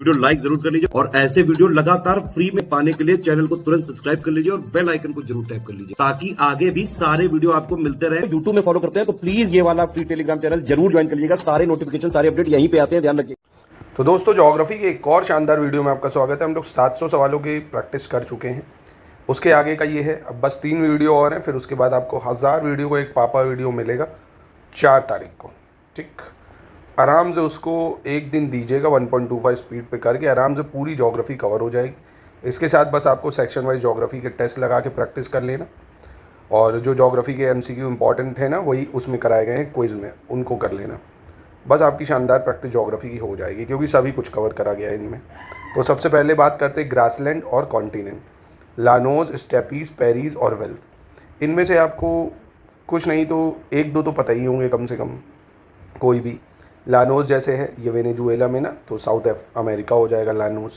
Video like जरूर कर लीजिए और ऐसे वीडियो लगातार फ्री में पाने के लिए चैनल को तुरंत सब्सक्राइब कर लीजिए और बेल आइकन को जरूर टैप कर लीजिए ताकि आगे भी सारे वीडियो आपको मिलते रहे। यूट्यूब में फॉलो करते हैं तो प्लीज ये वाला फ्री टेलीग्राम चैनल जरूर ज्वाइन कर लीजिएगा। सारे नोटिफिकेशन सारे अपडेट यहीं पे आते हैं, ध्यान रखिए। तो दोस्तों, ज्योग्राफी के एक और शानदार वीडियो में आपका स्वागत है। हम लोग 700 सवालों की प्रैक्टिस कर चुके हैं। उसके आगे का ये है, अब बस 3 वीडियो और हैं, फिर उसके बाद आपको 1000 वीडियो को एक पापा वीडियो मिलेगा 4 तारीख को। ठीक, आराम से उसको एक दिन दीजिएगा, 1.25 स्पीड पे करके आराम से पूरी ज्योग्राफी कवर हो जाएगी। इसके साथ बस आपको सेक्शन वाइज ज्योग्राफी के टेस्ट लगा के प्रैक्टिस कर लेना, और जो ज्योग्राफी के MCQ इंपॉर्टेंट है ना, वही उसमें कराए गए हैं क्विज़ में, उनको कर लेना। बस आपकी शानदार प्रैक्टिस ज्योग्राफी की हो जाएगी, क्योंकि सभी कुछ कवर करा गया है इनमें। तो सबसे पहले बात करते हैं ग्रासलैंड और कॉन्टिनेंट, लानोज, स्टेपीज, पेरीज और वेल्थ। इनमें से आपको कुछ नहीं तो 1-2 तो पता ही होंगे कम से कम, कोई भी। लानोज जैसे है ये वेनेजुएला में ना, तो साउथ अमेरिका हो जाएगा लानोज।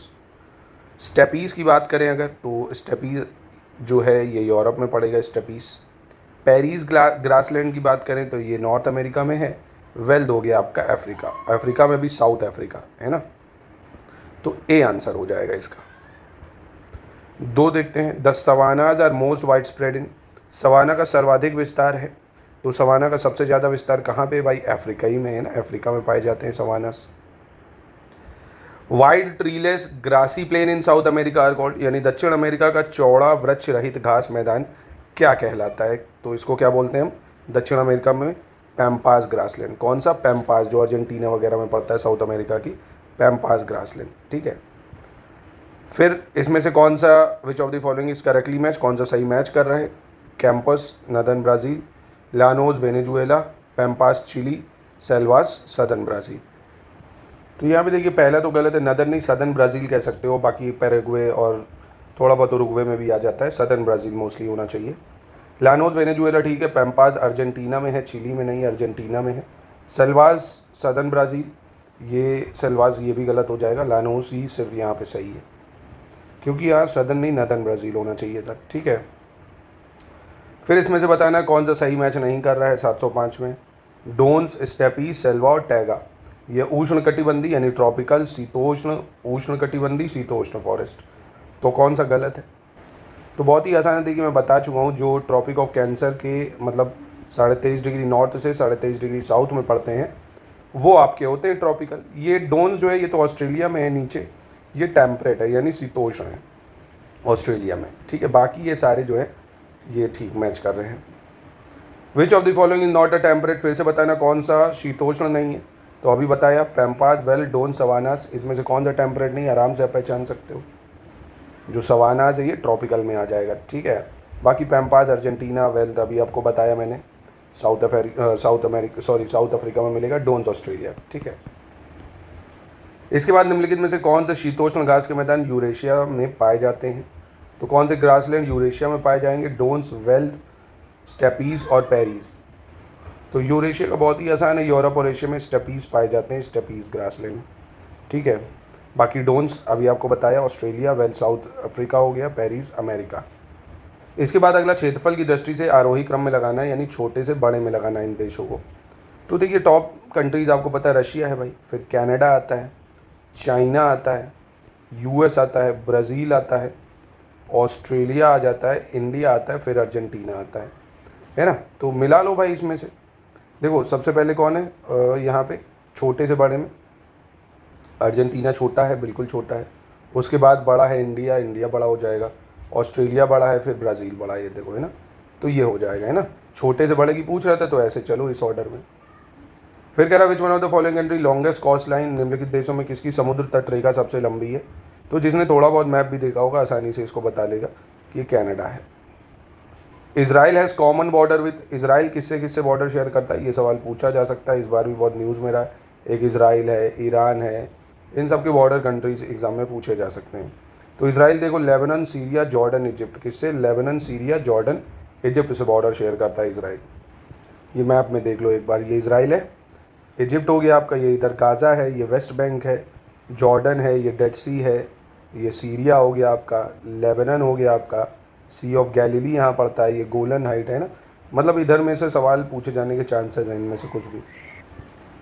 स्टेपीज़ की बात करें अगर, तो स्टेपीज़ जो है ये यूरोप में पड़ेगा स्टेपीज़। पेरीज ग्रासलैंड की बात करें तो ये नॉर्थ अमेरिका में है। वेल्थ हो गया आपका अफ्रीका, अफ्रीका में भी साउथ अफ्रीका है ना, तो ए आंसर हो जाएगा इसका। 2 देखते हैं, the savannas are most widespread in. Savanna का सर्वाधिक विस्तार है, तो सवाना का सबसे ज़्यादा विस्तार कहाँ पे भाई? अफ्रीका ही में है ना, अफ्रीका में पाए जाते हैं savannas. Wide treeless grassy plain in South America are called, यानी दक्षिण अमेरिका का चौड़ा वृक्ष रहित घास मैदान क्या कहलाता है? तो इसको क्या बोलते हैं हम दक्षिण अमेरिका में? पैम्पास ग्रासलैंड। कौन सा? पैम्पास, जो अर्जेंटीना वगैरह में पड़ता है साउथ अमेरिका की, पैम्पास ग्रासलैंड। ठीक है, फिर इसमें से कौन सा which of the following is correctly match, कौन सा सही मैच कर रहा है? Campos northern Brazil, llanos Venezuela, pampas Chile, selvas southern Brazil. तो यहाँ पे देखिए पहला तो गलत है, नदर्न नहीं सदर्न ब्राज़ील कह सकते हो, बाकी पैराग्वे और थोड़ा बहुत उरुग्वे में भी आ जाता है, सदर्न ब्राज़ील मोस्टली होना चाहिए। लानोज वेनेजुएला ठीक है, पैम्पास अर्जेंटीना में है, चिली में नहीं, अर्जेंटीना में है। सेल्वास सदर्न ब्राज़ील, ये सेल्वास ये भी गलत हो जाएगा, लानोज ही सिर्फ यहाँ पे सही है, क्योंकि यहाँ सदर्न नहीं नदर्न ब्राज़ील होना चाहिए था। ठीक है, फिर इसमें से बताना कौन सा सही मैच नहीं कर रहा है 705 में। डोन्स, स्टेपी, सेल्वा और टैगा, ये उष्ण कटिबंधी यानी ट्रॉपिकल, शीतोष्ण, उष्ण कटिबंधी, शीतोष्ण फॉरेस्ट। तो कौन सा गलत है? तो बहुत ही आसान है, देखिए मैं बता चुका हूँ, जो ट्रॉपिक ऑफ कैंसर के मतलब 23.5 डिग्री नॉर्थ से 23.5 डिग्री साउथ में पड़ते हैं, वो आपके होते हैं ट्रॉपिकल। ये डोन्स जो है ये तो ऑस्ट्रेलिया में है नीचे, ये टेम्परेट है यानी शीतोष्ण है ऑस्ट्रेलिया में। ठीक है, बाकी ये सारे जो है ये ठीक मैच कर रहे हैं। Which of the following is not a temperate, फिर से बताना कौन सा शीतोष्ण नहीं है। तो अभी बताया पैम्पास, वेल, डोन, सवानास, इसमें से कौन सा टेम्परेट नहीं है, आराम से आप पहचान सकते हो। जो सवानास है ये ट्रॉपिकल में आ जाएगा। ठीक है, बाकी पैम्पास अर्जेंटीना, वेल अभी आपको बताया मैंने साउथ अफ्रीका में मिलेगा, डोन्स ऑस्ट्रेलिया। ठीक है, इसके बाद निम्नलिखित में से कौन से शीतोष्ण घास के मैदान यूरेशिया में पाए जाते हैं? तो कौन से ग्रासलैंड यूरेशिया में पाए जाएंगे? डोन्स, वेल्थ, स्टेपीज और पेरीज। तो यूरेशिया का बहुत ही आसान है, यूरोप और एशिया में स्टेपीज पाए जाते हैं, स्टेपीज ग्रासलैंड। ठीक है, बाकी डोन्स अभी आपको बताया ऑस्ट्रेलिया, वेल्थ साउथ अफ्रीका हो गया, पेरीज अमेरिका। इसके बाद अगला क्षेत्रफल की दृष्टि से आरोही क्रम में लगाना है, यानी छोटे से बड़े में लगाना है इन देशों को। तो देखिए टॉप कंट्रीज आपको पता है, रशिया है भाई, फिर कनाडा आता है, चाइना आता है, US आता है, ब्राज़ील आता है, ऑस्ट्रेलिया आ जाता है, इंडिया आता है, फिर अर्जेंटीना आता है ना। तो मिला लो भाई इसमें से। देखो सबसे पहले कौन है यहाँ पे छोटे से बड़े में? अर्जेंटीना छोटा है, बिल्कुल छोटा है। उसके बाद बड़ा है इंडिया, इंडिया बड़ा हो जाएगा, ऑस्ट्रेलिया बड़ा है, फिर ब्राज़ील बड़ा है, ये देखो है ना, तो ये हो जाएगा है ना। छोटे से बड़े की पूछ रहा था, तो ऐसे चलो इस ऑर्डर में। फिर कह रहा which one of the following country longest coastline, निम्नलिखित देशों में किसकी समुद्र तट रेखा सबसे लंबी है? तो जिसने थोड़ा बहुत मैप भी देखा होगा आसानी से इसको बता लेगा कि कनाडा है। Israel has common border with, Israel किससे किससे बॉर्डर शेयर करता है? ये सवाल पूछा जा सकता है, इस बार भी बहुत न्यूज़ में रहा है। एक इजराइल है, ईरान है, इन सब के बॉर्डर कंट्रीज एग्जाम में पूछे जा सकते हैं। तो इजराइल देखो लेबनान, सीरिया, जॉर्डन, इजिप्ट, किससे? लेबनान, सीरिया, जॉर्डन, इजिप्ट से बॉर्डर शेयर करता है इजराइल। ये मैप में देख लो एक बार, ये इजराइल है, इजिप्ट हो गया आपका, ये इधर गाज़ा है, ये वेस्ट बैंक है, जॉर्डन है, ये डेड सी है, ये सीरिया हो गया आपका, लेबनान हो गया आपका, सी ऑफ गैलीली यहाँ पड़ता है, ये गोलन हाइट है ना। मतलब इधर में से सवाल पूछे जाने के चांसेस हैं इनमें से कुछ भी।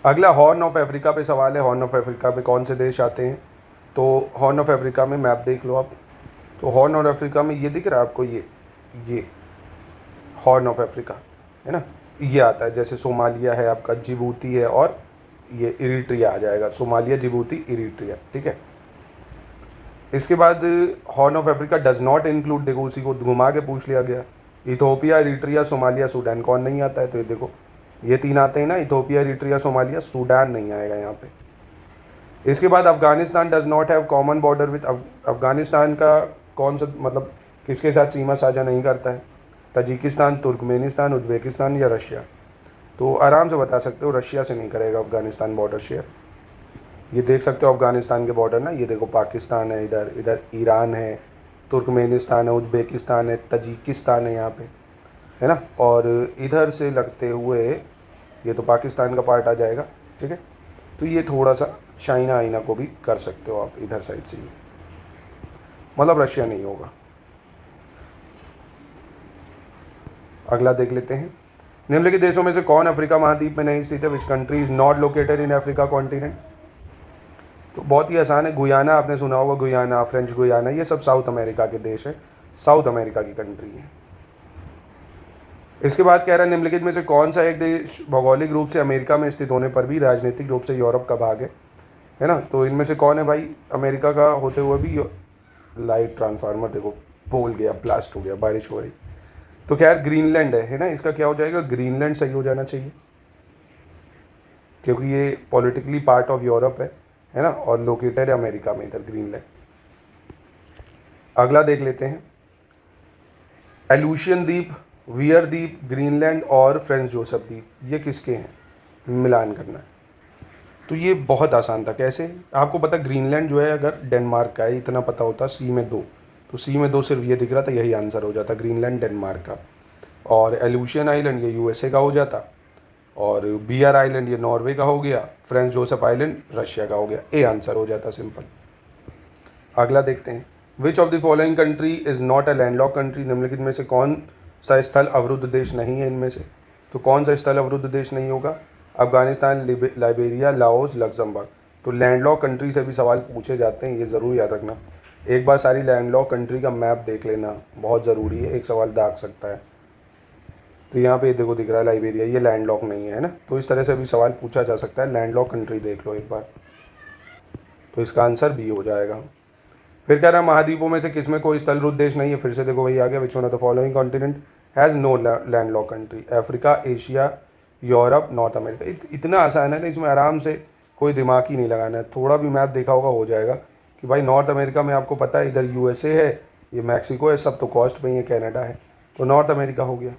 अगला हॉर्न ऑफ अफ्रीका पे सवाल है। हॉर्न ऑफ अफ्रीका पे कौन से देश आते हैं? तो हॉर्न ऑफ अफ्रीका में मैप देख लो आप। तो हॉर्न ऑफ अफ्रीका में ये दिख रहा है आपको, ये हॉर्न ऑफ अफ्रीका है ना, ये आता है। जैसे सोमालिया है आपका, जिबूती है, और ये इरिट्रिया आ जाएगा। सोमालिया, जिबूती, इरिट्रिया, ठीक है। इसके बाद horn of Africa does not include, देखो उसी को घुमा के पूछ लिया गया, इथोपिया, इरिट्रिया, सोमालिया, सूडान। कौन नहीं आता है? तो ये देखो ये 3 आते हैं ना, इथोपिया, इरिट्रिया, सोमालिया, सूडान नहीं आएगा यहाँ पे। इसके बाद Afghanistan does not have common border with, Afghanistan का कौन सा मतलब किसके साथ सीमा साझा नहीं करता है? तजिकिस्तान, तुर्कमेनिस्तान, उज्बेकिस्तान या रशिया? तो आराम से बता सकते हो रशिया से नहीं करेगा अफगानिस्तान बॉर्डर शेयर। ये देख सकते हो अफगानिस्तान के बॉर्डर ना, ये देखो पाकिस्तान है, इधर ईरान है, तुर्कमेनिस्तान है, उज्बेकिस्तान है, तजिकिस्तान है यहाँ पे, है ना। और इधर से लगते हुए ये तो पाकिस्तान का पार्ट आ जाएगा, ठीक है। तो ये थोड़ा सा चाइना आइना को भी कर सकते हो आप इधर साइड से, मतलब रशिया नहीं होगा। अगला देख लेते हैं। निम्नलिखित देशों में से कौन अफ्रीका महाद्वीप में नहीं स्थित है? Which country is not located in Africa continent? तो बहुत ही आसान है। गुयाना आपने सुना होगा, गुयाना, फ्रेंच गुयाना, ये सब साउथ अमेरिका के देश है, साउथ अमेरिका की कंट्री है। इसके बाद कह रहा है निम्नलिखित में से कौन सा एक देश भौगोलिक रूप से अमेरिका में स्थित होने पर भी राजनीतिक रूप से यूरोप का भाग है ना। तो इनमें से कौन है भाई? अमेरिका का होते हुए भी लाइट ट्रांसफार्मर देखो पोल गया, ब्लास्ट हो गया, बारिश हो रही। तो खैर ग्रीनलैंड है ना, इसका क्या हो जाएगा? ग्रीनलैंड सही हो जाना चाहिए, क्योंकि ये पॉलिटिकली पार्ट ऑफ यूरोप है ना, और लोकेटेड है अमेरिका में इधर ग्रीनलैंड। अगला देख लेते हैं। एलूशियन द्वीप, वियर द्वीप, ग्रीनलैंड और फ्रेंच जोसेफ द्वीप, ये किसके हैं? मिलान करना है। तो ये बहुत आसान था। कैसे? आपको पता ग्रीनलैंड जो है अगर डेनमार्क का है, इतना पता होता, सी में 2, तो सी में 2 सिर्फ ये दिख रहा था, यही आंसर हो जाता, ग्रीनलैंड डेनमार्क का। और एलूशियन आइलैंड ये यूएसए का हो जाता, और बियर आइलैंड ये नॉर्वे का हो गया, फ्रेंच जोसेफ आइलैंड रशिया का हो गया। ए आंसर हो जाता, सिंपल। अगला देखते हैं। Which of the following country is not a landlock country? निम्नलिखित में से कौन सा स्थल अवरुद्ध देश नहीं है इनमें से? तो कौन सा स्थल अवरुद्ध देश नहीं होगा? Afghanistan, Liberia, Laos, Luxembourg. तो लैंडलॉक कंट्री से भी सवाल पूछे जाते हैं, ये ज़रूर याद रखना। एक बार सारी लैंडलॉक कंट्री का मैप देख लेना, बहुत ज़रूरी है, एक सवाल दाग सकता है। तो यहाँ पे देखो दिख रहा है लाइबेरिया, ये लैंडलॉक नहीं है ना, तो इस तरह से भी सवाल पूछा जा सकता है। लैंडलॉक कंट्री देख लो एक बार, तो इसका आंसर बी हो जाएगा। फिर कह रहा है महाद्वीपों में से किसमें कोई स्थलरुद्ध देश नहीं है? फिर से देखो वही आ गया, which one of the following continent has no landlock country? Africa, Asia, Europe, North America. इतना आसान है ना, इसमें आराम से कोई दिमाग ही नहीं लगाना है। थोड़ा भी मैप देखा होगा हो जाएगा कि भाई नॉर्थ अमेरिका में आपको पता है इधर यूएसए है, ये मैक्सिको है, सब तो कॉस्ट में ही है, कनाडा है, तो नॉर्थ अमेरिका हो गया।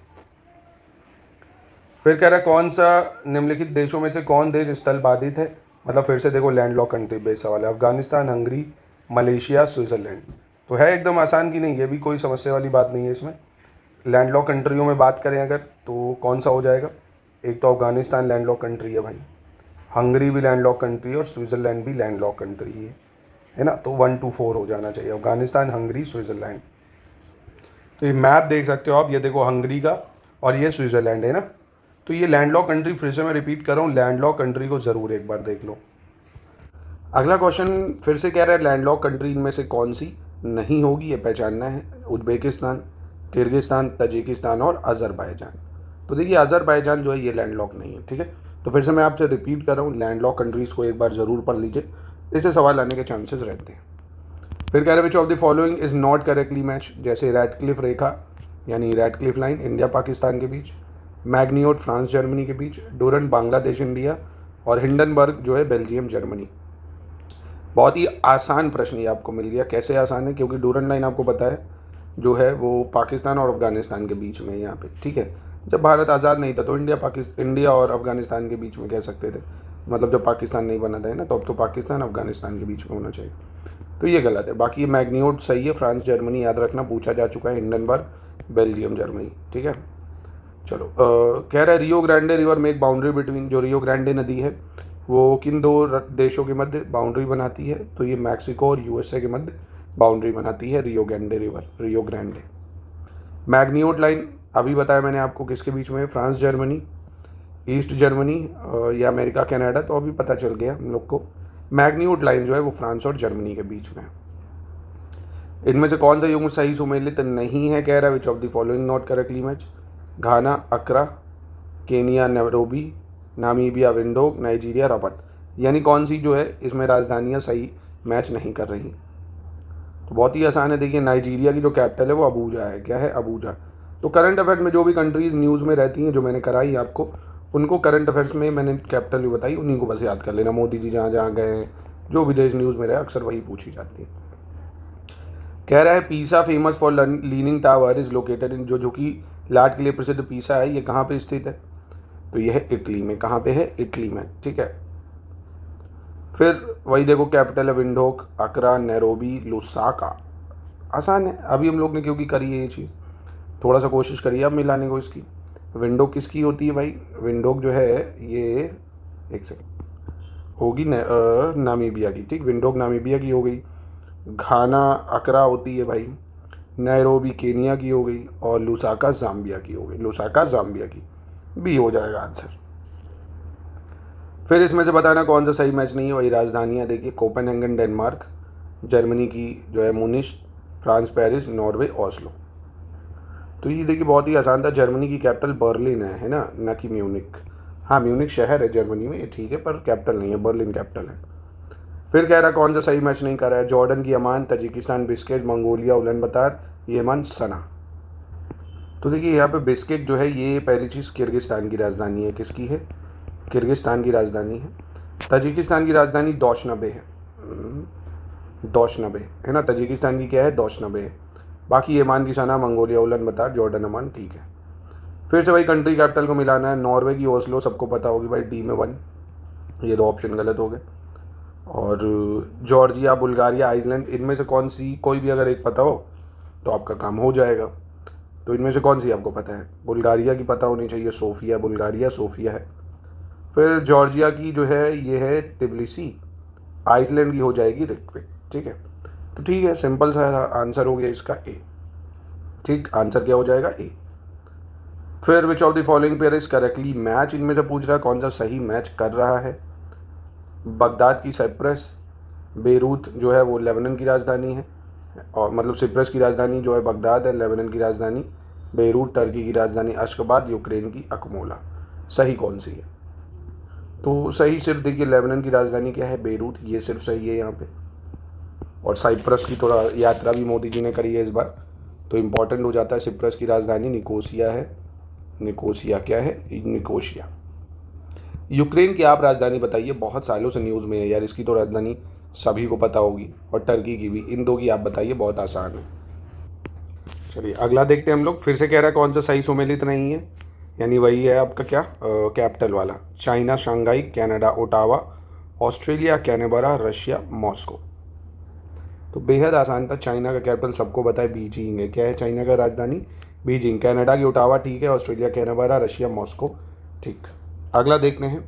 फिर कह रहा है कौन सा निम्नलिखित देशों में से कौन देश स्थल बाधित है? मतलब फिर से देखो लैंडलॉक कंट्री बेस्ड सवाल है। Afghanistan, Hungary, Malaysia, Switzerland. तो है एकदम आसान की नहीं, ये भी कोई समस्या वाली बात नहीं है इसमें। लैंडलॉक कंट्रियों में बात करें अगर, तो कौन सा हो जाएगा? एक तो अफगानिस्तान लैंडलॉक कंट्री है भाई, हंगरी भी लैंडलॉक कंट्री है, और स्विट्जरलैंड भी लैंडलॉक कंट्री है ना। तो 1 to 4 हो जाना चाहिए, अफगानिस्तान, हंगरी, स्विट्जरलैंड। तो ये मैप देख सकते हो आप, ये देखो हंगरी का और ये स्विट्जरलैंड है ना। तो ये लैंडलॉक कंट्री, फिर से मैं रिपीट कर रहा हूँ, लैंडलॉक कंट्री को ज़रूर एक बार देख लो। अगला क्वेश्चन फिर से कह रहा है लैंडलॉक कंट्री इनमें से कौन सी नहीं होगी, ये पहचानना है। उज्बेकिस्तान, किर्गिस्तान, तजिकिस्तान और अज़रबैजान। तो देखिए अज़रबैजान जो है ये लैंडलॉक नहीं है, ठीक है। तो फिर से मैं आपसे रिपीट कर रहा हूँ, लैंडलॉक कंट्रीज़ को एक बार ज़रूर पढ़ लीजिए, इससे सवाल आने के चांसेस रहते हैं। फिर कह रहे विच of the following is not correctly match? जैसे रैडक्लिफ रेखा यानी रैडक्लिफ लाइन इंडिया पाकिस्तान के बीच, मैग्नीयोट फ्रांस जर्मनी के बीच, डूरंड बांग्लादेश इंडिया, और हिंडनबर्ग जो है बेल्जियम जर्मनी। बहुत ही आसान प्रश्न ये आपको मिल गया। कैसे आसान है? क्योंकि डूरंड लाइन आपको पता है जो है वो पाकिस्तान और अफगानिस्तान के बीच में है यहाँ पे, ठीक है। जब भारत आज़ाद नहीं था तो इंडिया और अफगानिस्तान के बीच में कह सकते थे, मतलब जब पाकिस्तान नहीं बना था ना, तो अब तो पाकिस्तान अफगानिस्तान के बीच में होना चाहिए, तो ये गलत है। बाकी ये मैग्नीयोट सही है, फ्रांस जर्मनी याद रखना, पूछा जा चुका है, हिंडनबर्ग बेल्जियम जर्मनी, ठीक है। चलो कह रहा है रियो ग्रांडे रिवर में एक बाउंड्री बिटवीन, जो रियो ग्रांडे नदी है वो किन दो देशों के मध्य बाउंड्री बनाती है? तो ये मैक्सिको और यूएसए के मध्य बाउंड्री बनाती है Rio Grande river, Rio Grande. Maginot line अभी बताया मैंने आपको किसके बीच में है? फ्रांस जर्मनी, ईस्ट जर्मनी या अमेरिका कनाडा, तो अभी पता चल गया हम लोग को। मैग्नीट्यूड लाइन जो है वो फ्रांस और जर्मनी के बीच में है। इनमें से कौन सा युग्म सही सुमेलित नहीं है, कह रहा है which of the following not correctly match, Ghana Accra, Kenya Nairobi, Namibia Windhoek, Nigeria Rabat. यानी कौन सी जो है इसमें राजधानियाँ सही मैच नहीं कर रही। तो बहुत ही आसान है, देखिए नाइजीरिया की जो कैपिटल है वो अबूजा है। क्या है? अबूजा। तो करंट अफेयर्स में जो भी कंट्रीज़ न्यूज़ में रहती हैं, जो मैंने कराई आपको, उनको करंट अफेयर्स में मैंने कैपिटल भी बताई, उन्हीं को बस याद कर लेना। मोदी जी जहाँ जहाँ गए हैं, जो विदेश न्यूज़ में रहे, अक्सर वही पूछी जाती है। कह रहा है पीसा famous for leaning tower is located in, जो कि लाट के लिए प्रसिद्ध पीसा है, ये कहाँ पे स्थित है? तो यह है इटली में। कहाँ पे है? इटली में। ठीक है। फिर वही देखो, कैपिटल है विंडहोक, अकरा, नैरोबी, लुसाका। आसान है, अभी हम लोग ने क्योंकि करी है ये चीज़, थोड़ा सा कोशिश करिए अब मिलाने को इसकी। विंडोक किसकी होती है भाई? विंडोक जो है ये, एक सेकंड, होगी नामीबिया की। ठीक, विंडोक नामीबिया की हो गई। घाना अकरा होती है भाई, नैरोबी केनिया की हो गई, और लुसाका जाम्बिया की हो गई। लुसाका जाम्बिया की भी हो जाएगा आंसर। फिर इसमें से बताना कौन सा सही मैच नहीं है। वही राजधानियाँ देखिए, कोपेनहेगन डेनमार्क, जर्मनी की जो है मुनिश, फ्रांस पेरिस, नॉर्वे ओस्लो। तो ये देखिए बहुत ही आसान था। जर्मनी की कैपिटल बर्लिन है ना, ना कि म्यूनिक। हाँ, म्यूनिक शहर है जर्मनी में, ये ठीक है, पर कैपिटल नहीं है, बर्लिन कैपिटल है। फिर कह रहा कौन सा सही मैच नहीं कर रहा है। जॉर्डन की अमान, तजिकिस्तान बिस्किट, मंगोलिया उलन बतार, येमन सना। तो देखिए यहाँ पे बिस्किट जो है ये पहली चीज़ किर्गिस्तान की राजधानी है। किसकी है? किर्गिस्तान की राजधानी है। तजिकिस्तान की राजधानी दोशनबे है। दोशनबे है ना, तजिकिस्तान की क्या है? दोशनबे है। बाकी येमान की सना, मंगोलिया उलन बतार, जॉर्डन अमान। ठीक है। फिर से भाई कंट्री कैपिटल को मिलाना है। नॉर्वे की ओस्लो सबको पता होगी भाई, डी में 1, ये 2 ऑप्शन गलत हो गए। और जॉर्जिया, बुल्गारिया, आइसलैंड, इनमें से कौन सी, कोई भी अगर एक पता हो तो आपका काम हो जाएगा। तो इनमें से कौन सी आपको पता है? बुल्गारिया की पता होनी चाहिए, सोफिया, बुल्गारिया सोफिया है। फिर जॉर्जिया की जो है ये है तिबिलिसी, आइसलैंड की हो जाएगी रिक्विक। ठीक है, तो ठीक है, सिंपल सा आंसर हो गया इसका ए। ठीक, आंसर क्या हो जाएगा? ए। फिर विच of the following pair is correctly match, इनमें से पूछ रहा है कौन सा सही मैच कर रहा है। बगदाद की साइप्रस, बेरूत जो है वो लेबनान की राजधानी है, और मतलब सिप्रस की राजधानी जो है बगदाद है, लेबनान की राजधानी बेरूत, टर्की की राजधानी अश्कबाद, यूक्रेन की अकमोला। सही कौन सी है? तो सही सिर्फ देखिए लेबनान की राजधानी क्या है? बेरूत, ये सिर्फ सही है यहाँ पे। और साइप्रस की थोड़ा यात्रा भी मोदी जी ने करी है इस बार, तो इम्पॉर्टेंट हो जाता है। सिप्रस की राजधानी निकोसिया है। निकोसिया क्या है? निकोसिया। यूक्रेन की आप राजधानी बताइए, बहुत सालों से न्यूज़ में है यार, इसकी तो राजधानी सभी को पता होगी, और टर्की की भी। इन दो की आप बताइए, बहुत आसान है। चलिए अगला देखते हैं हम लोग। फिर से कह रहा है कौन सा सही सुमेलित नहीं है, यानी वही है आपका क्या, कैपिटल वाला। China Shanghai, Canada Ottawa, Australia Canberra, Russia Moscow. तो बेहद आसान था। चाइना का कैपिटल सबको पता है, बीजिंग है। क्या है चाइना का राजधानी? बीजिंग। कनाडा की ओटावा ठीक है, ऑस्ट्रेलिया कैनबरा, रशिया मॉस्को। ठीक, अगला देखते हैं।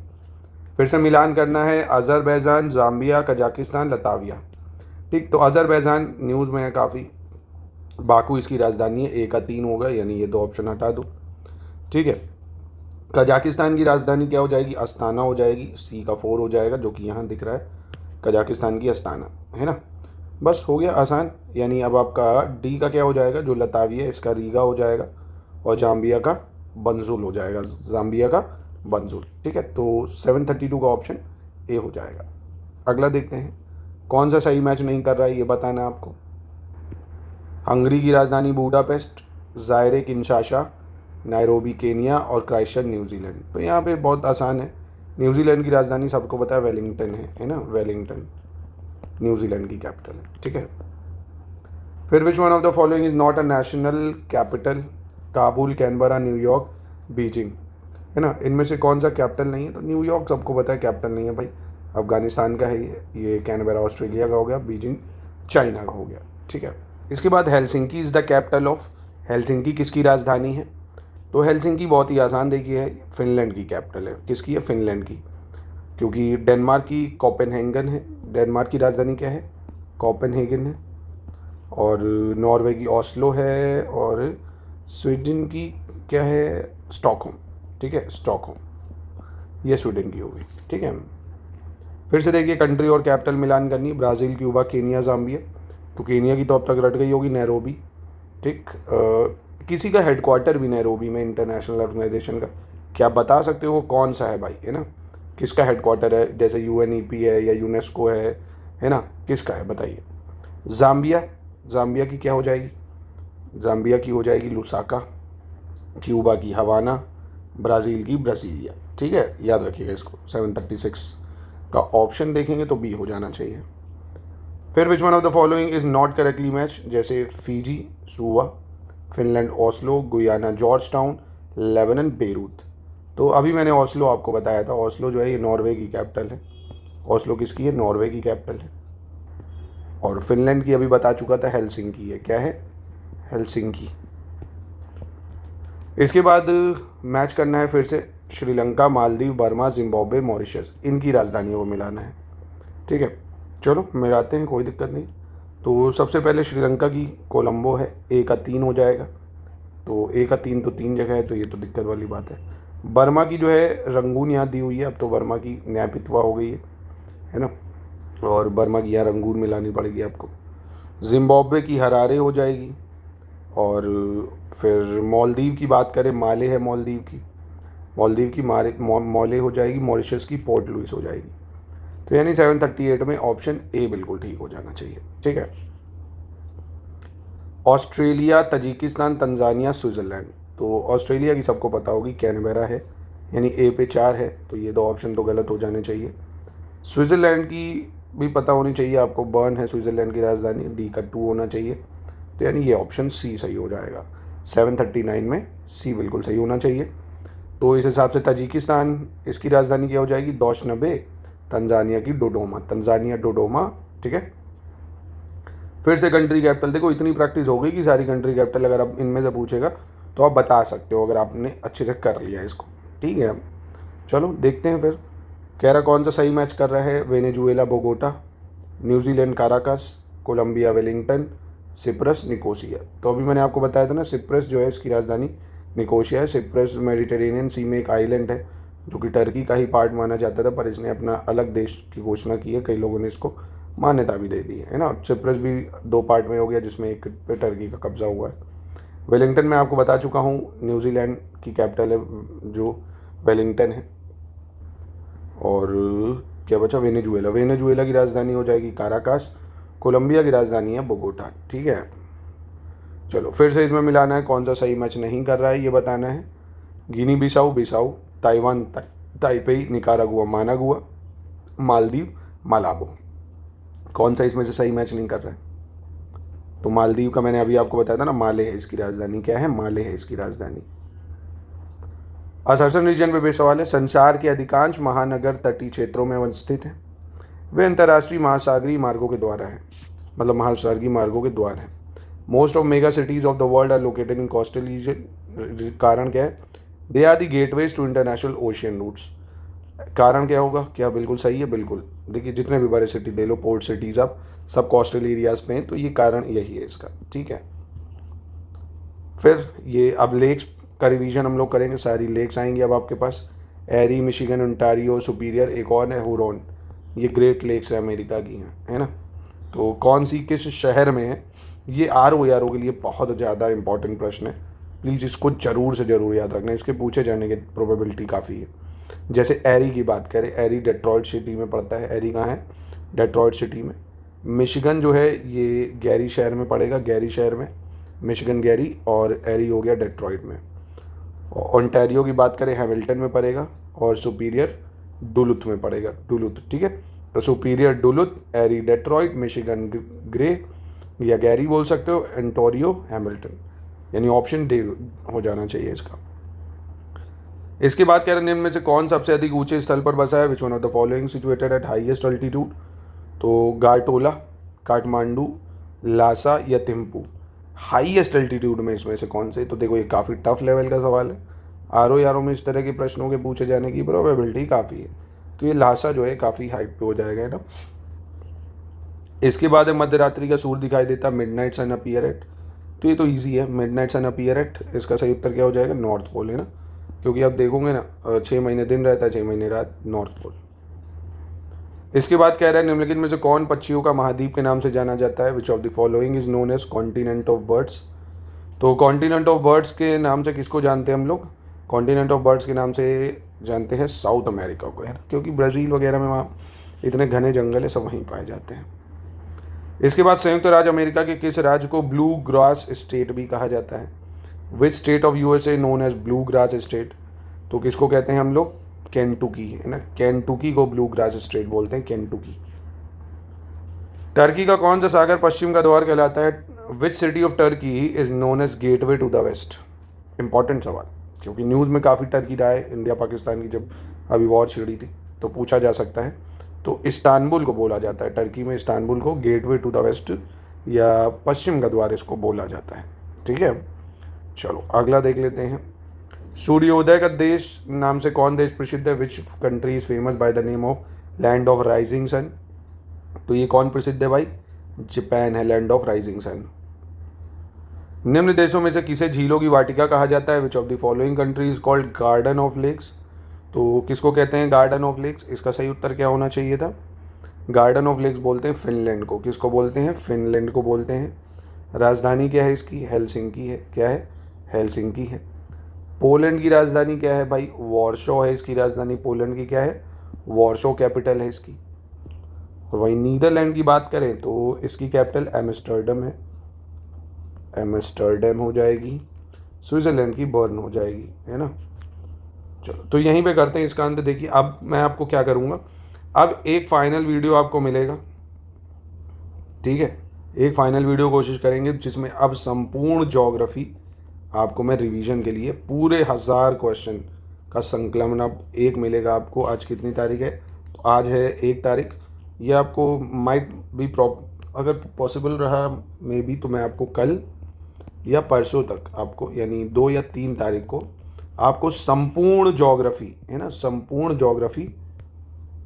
फिर से मिलान करना है। Azerbaijan, Zambia, Kazakhstan, Latvia. ठीक, तो अज़रबैजान न्यूज़ में है काफ़ी, बाकू इसकी राजधानी है। ए का 3 होगा, यानी ये 2 ऑप्शन हटा दो। ठीक है। कजाकिस्तान की राजधानी क्या हो जाएगी? अस्ताना हो जाएगी। सी का 4 हो जाएगा, जो कि यहाँ दिख रहा है, कजाकिस्तान की अस्ताना है ना। बस हो गया आसान। यानी अब आपका डी का क्या हो जाएगा? जो लताविया है इसका रीगा हो जाएगा, और जाम्बिया का बंजुल हो जाएगा। जाम्बिया का बंजुल। ठीक है, तो 732 का ऑप्शन ए हो जाएगा। अगला देखते हैं कौन सा सही मैच नहीं कर रहा है, ये बताना है आपको। हंगरी की राजधानी बुडापेस्ट, ज़ायरे किंशासा, नायरोबी केनिया, और क्राइस्टचर्च न्यूजीलैंड। तो यहाँ पे बहुत आसान है। न्यूजीलैंड की राजधानी सबको पता है, वेलिंगटन है ना। वेलिंगटन न्यूजीलैंड की कैपिटल है। ठीक है। फिर विच one of the following is not a national capital? Kabul, Canberra, New York, Beijing, है ना। इनमें से कौन सा कैपिटल नहीं है? तो न्यूयॉर्क सबको पता है कैपिटल नहीं है भाई, अफगानिस्तान का है ये। कैनबरा ऑस्ट्रेलिया का हो गया, बीजिंग चाइना का हो गया। ठीक है। इसके बाद Helsinki is the capital of. Helsinki किसकी राजधानी है? तो हेलसिंकी बहुत ही आसान देखिए है, फिनलैंड की कैपिटल है। किसकी है? फिनलैंड की, क्योंकि डेनमार्क की कोपेनहेगन है। डेनमार्क की राजधानी क्या है? कोपेनहेगन है। और नॉर्वे की ओस्लो है, और स्वीडन की क्या है? स्टॉकहोम। ठीक है, स्टॉकहोम, ये स्वीडन की होगी। ठीक है। फिर से देखिए कंट्री और कैपिटल मिलान करनी, ब्राज़ील, क्यूबा, केनिया, ज़ाम्बिया। तो केनिया की तो अब तक रट गई होगी, नैरोबी। ठीक, किसी का हेडक्वार्टर भी नैरोबी में, इंटरनेशनल ऑर्गेनाइजेशन का, क्या आप बता सकते हो वो कौन सा है भाई, है ना? किसका हेडक्वार्टर है? जैसे UNEP है या यूनेस्को है ना? किसका है बताइए? ज़ाम्बिया, ज़ाम्बिया की क्या हो जाएगी? ज़ाम्बिया की हो जाएगी लुसाका, क्यूबा की हवाना, ब्राज़ील की ब्राज़ीलिया। ठीक है, याद रखिएगा इसको। 736 का ऑप्शन देखेंगे तो बी हो जाना चाहिए। फिर विच one of the following is not correctly match, जैसे फिजी, सुवा, Finland Oslo, Guyana George town, Lebanon Beirut. तो अभी मैंने ओस्लो आपको बताया था, ओस्लो जो है ये नॉर्वे की कैपिटल है। ओस्लो किसकी है? नॉर्वे की कैपिटल है। और फिनलैंड की अभी बता चुका था, हेलसिंकी है। क्या है? हेलसिंकी। इसके बाद मैच करना है फिर से Sri Lanka, Maldives, Burma, Zimbabwe, Mauritius, इनकी राजधानियों को मिलाना है। ठीक है, चलो मिलाते हैं, कोई दिक्कत नहीं। तो सबसे पहले श्रीलंका की कोलंबो है, A का 3 हो जाएगा। तो A का 3 तो 3 जगह है, तो ये तो दिक्कत वाली बात है। बर्मा की जो है रंगून यहाँ दी हुई है, अब तो बर्मा की न्यायपितवा हो गई है ना? और बर्मा की यहाँ रंगून मिलानी पड़ेगी आपको। जिम्बाब्वे की हरारे हो जाएगी। और फिर मालदीव की बात करें, माले है मालदीव की माले हो जाएगी। मॉरिशस की पोर्ट लुइस हो जाएगी। तो यानी 738 में ऑप्शन ए बिल्कुल ठीक हो जाना चाहिए। ठीक है, ऑस्ट्रेलिया, तजिकिस्तान, तंजानिया, स्विट्ज़रलैंड। तो ऑस्ट्रेलिया की सबको पता होगी, कैनबेरा है, यानी ए पे 4 है, तो ये 2 ऑप्शन तो गलत हो जाने चाहिए। स्विट्ज़रलैंड की भी पता होनी चाहिए आपको, बर्न है स्विट्ज़रलैंड की राजधानी, D का 2 होना चाहिए। तो यानी ये ऑप्शन सी सही हो जाएगा। 739 में सी बिल्कुल सही होना चाहिए। तो इस हिसाब से तजिकिस्तान, इसकी राजधानी क्या हो जाएगी? दोशनबे। तंजानिया की डोडोमा, तंजानिया डोडोमा। ठीक है, फिर से कंट्री कैपिटल, देखो इतनी प्रैक्टिस हो गई कि सारी कंट्री कैपिटल अगर आप इनमें से पूछेगा तो आप बता सकते हो, अगर आपने अच्छे से कर लिया इसको। ठीक है, चलो देखते हैं फिर। कह रहा कौन सा सही मैच कर रहा है? Venezuela Bogota, New Zealand Caracas, Colombia Wellington, Cyprus Nicosia. तो अभी मैंने आपको बताया था ना, सिप्रस जो है इसकी राजधानी निकोसिया है। सिप्रस मेडिटेरेनियन सी में एक आइलैंड है जो कि टर्की का ही पार्ट माना जाता था, पर इसने अपना अलग देश की घोषणा की है। कई लोगों ने इसको मान्यता भी दे दी है ना। सिप्रस भी 2 पार्ट में हो गया, जिसमें एक पे टर्की का कब्जा हुआ है। वेलिंगटन मैं आपको बता चुका हूँ, न्यूजीलैंड की कैपिटल है जो वेलिंगटन है। और क्या बचा? वेनेजुएला, वेनेजुएला की राजधानी हो जाएगी काराकास। कोलंबिया की राजधानी है बोगोटा। ठीक है, चलो फिर से इसमें मिलाना है कौन सा सही मैच नहीं कर रहा है, ये बताना है। Guinea Bissau, Bissau, Taiwan, Taipei, Nicaragua, Managua, Maldives, Malabo. कौन सा इसमें से सही मैच नहीं कर रहा है? तो मालदीव का मैंने अभी आपको बताया था ना, माले है इसकी राजधानी। क्या है? माले है इसकी राजधानी। असर्सन रीजन पे बेस सवाल है। संसार के अधिकांश महानगर तटीय क्षेत्रों में अवस्थित हैं। वे अंतर्राष्ट्रीय महासागरीय मार्गों के द्वारा हैं, मतलब महासागरीय मार्गों के द्वार हैं। Most of mega cities of the world are located in coastal region. कारण क्या है? They are the gateways to international ocean routes. कारण क्या होगा? क्या बिल्कुल सही है? बिल्कुल। देखिए जितने भी बड़े सिटी दे लो, पोर्ट सिटीज़, आप सब कोस्टल एरियाज पे हैं, तो ये कारण यही है इसका। ठीक है, फिर ये अब लेक्स का रिवीजन हम लोग करेंगे। सारी लेक्स आएंगी अब आपके पास। एरी, मिशिगन, ओंटारियो, सुपीरियर, एक और है हुरॉन। ये ग्रेट लेक्स है अमेरिका की हैं, है ना। तो कौन सी किस शहर में है, ये RO के लिए बहुत ज़्यादा इंपॉर्टेंट प्रश्न है। प्लीज़ इसको ज़रूर से ज़रूर याद रखना, इसके पूछे जाने की प्रोबेबिलिटी काफ़ी है। जैसे एरी की बात करें, एरी डेट्रॉइट सिटी में पड़ता है। एरी कहाँ है? डेट्रॉइट सिटी में। मिशिगन जो है ये गैरी शहर में पड़ेगा, गैरी शहर में, मिशिगन गैरी। और एरी हो गया डेट्रॉइट में। ओंटारियो की बात करें, हैमिल्टन में पड़ेगा। और सुपीरियर डुलुथ में पड़ेगा, डुलुथ। ठीक है, तो सुपीरियर डुलुथ, एरी डेट्रॉइट, मिशिगन ग्रे या गैरी बोल सकते हो, ओंटारियो हैमिल्टन, यानी ऑप्शन डी हो जाना चाहिए इसका। इसके बाद कह रहे हैं निम्न में से कौन सबसे अधिक ऊंचे स्थल पर बसा है? विच one of the following situated at highest altitude? तो गारटोला, काठमांडू, लासा या थिम्पू। हाईएस्ट अल्टीट्यूड में इसमें से कौन से? तो देखो ये काफ़ी टफ लेवल का सवाल है। RO में इस तरह के प्रश्नों के पूछे जाने की प्रोबेबिलिटी काफ़ी है। तो ये लासा जो है काफ़ी हाइट पे हो जाएगा, है ना। इसके बाद है मध्यरात्रि का सूर्य दिखाई देता, मिडनाइट सन अपीयर एट। तो ये तो ईजी है, मिडनाइट सन अपीयर एट। इसका सही उत्तर क्या हो जाएगा? नॉर्थ पोल, है ना, क्योंकि आप देखोगे ना 6 महीने दिन रहता है, 6 महीने रात, नॉर्थ पोल। इसके बाद कह रहा है निम्नलिखित में से कौन पक्षियों का महाद्वीप के नाम से जाना जाता है? Which of the following is known as continent of birds? तो कॉन्टिनेंट ऑफ बर्ड्स के नाम से किसको जानते हैं हम लोग? कॉन्टिनेंट ऑफ बर्ड्स के नाम से जानते हैं साउथ अमेरिका को, है ना, क्योंकि ब्राज़ील वगैरह में वहाँ इतने घने जंगल है, सब वहीं पाए जाते हैं। इसके बाद संयुक्त राज्य अमेरिका के किस राज्य को ब्लू ग्रास स्टेट भी कहा जाता है? Which state of USA known as bluegrass state? तो किसको कहते हैं हम लोग? केंटुकी, है ना, केंटुकी को ब्लू ग्रास स्टेट बोलते हैं, केंटुकी। टर्की का कौन सा सागर पश्चिम का द्वार कहलाता है? Which city of Turkey is known as gateway to the west? Important सवाल, क्योंकि न्यूज़ में काफ़ी टर्की रहा है इंडिया पाकिस्तान की, जब अभी वॉर छिड़ी थी तो पूछा जा सकता है। तो इस्तांबुल को बोला जाता है, टर्की में इस्तांबुल को गेटवे टू द वेस्ट या पश्चिम का द्वार इसको बोला जाता है। ठीक है, चलो अगला देख लेते हैं। सूर्योदय का देश नाम से कौन देश प्रसिद्ध है? Which country is famous by the name of land of rising sun? तो ये कौन प्रसिद्ध है भाई? जापान है लैंड ऑफ राइजिंग सन। निम्न देशों में से किसे झीलों की वाटिका कहा जाता है? Which of the following country is called garden of lakes? तो किसको कहते हैं गार्डन ऑफ लेक्स? इसका सही उत्तर क्या होना चाहिए था? गार्डन ऑफ लेक्स बोलते हैं फिनलैंड को। किसको बोलते हैं? फिनलैंड को बोलते हैं। राजधानी क्या है इसकी? हेलसिंकी है। क्या है? हेलसिंकी है। पोलैंड की राजधानी क्या है भाई? वॉर्शो है इसकी राजधानी। पोलैंड की क्या है? वॉर्शो कैपिटल है इसकी। और वहीं नीदरलैंड की बात करें तो इसकी कैपिटल एम्स्टर्डम है, एम्स्टर्डम हो जाएगी। स्विट्ज़रलैंड की बर्न हो जाएगी, है ना। चलो तो यहीं पे करते हैं इसका अंत। देखिए अब मैं आपको क्या करूँगा, अब एक फाइनल वीडियो आपको मिलेगा, ठीक है, एक फाइनल वीडियो कोशिश करेंगे जिसमें अब संपूर्ण ज्योग्राफी आपको मैं रिवीजन के लिए पूरे 1000 क्वेश्चन का संकलन अब एक मिलेगा आपको। आज कितनी तारीख है? तो आज है 1 तारीख। ये आपको माइट भी अगर पॉसिबल रहा मे बी तो मैं आपको कल या परसों तक आपको, यानी 2 या 3 तारीख को आपको संपूर्ण ज्योग्राफी, है ना, संपूर्ण ज्योग्राफी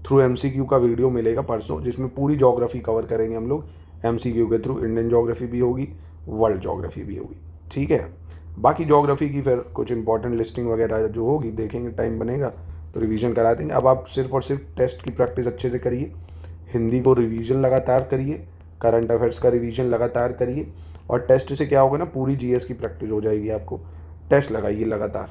थ्रू एमसीक्यू का वीडियो मिलेगा परसों, जिसमें पूरी ज्योग्राफी कवर करेंगे हम लोग। एमसीक्यू के थ्रू इंडियन ज्योग्राफी भी होगी, वर्ल्ड ज्योग्राफी भी होगी, ठीक है। बाकी ज्योग्राफी की फिर कुछ इंपॉर्टेंट लिस्टिंग वगैरह जो होगी देखेंगे, टाइम बनेगा तो रिवीजन करा देंगे। अब आप सिर्फ और सिर्फ टेस्ट की प्रैक्टिस अच्छे से करिए, हिंदी को रिवीजन लगातार करिए, करंट अफेयर्स का रिवीजन लगातार करिए, और टेस्ट से क्या होगा ना, पूरी जीएस की प्रैक्टिस हो जाएगी आपको। टेस्ट लगाइए लगातार।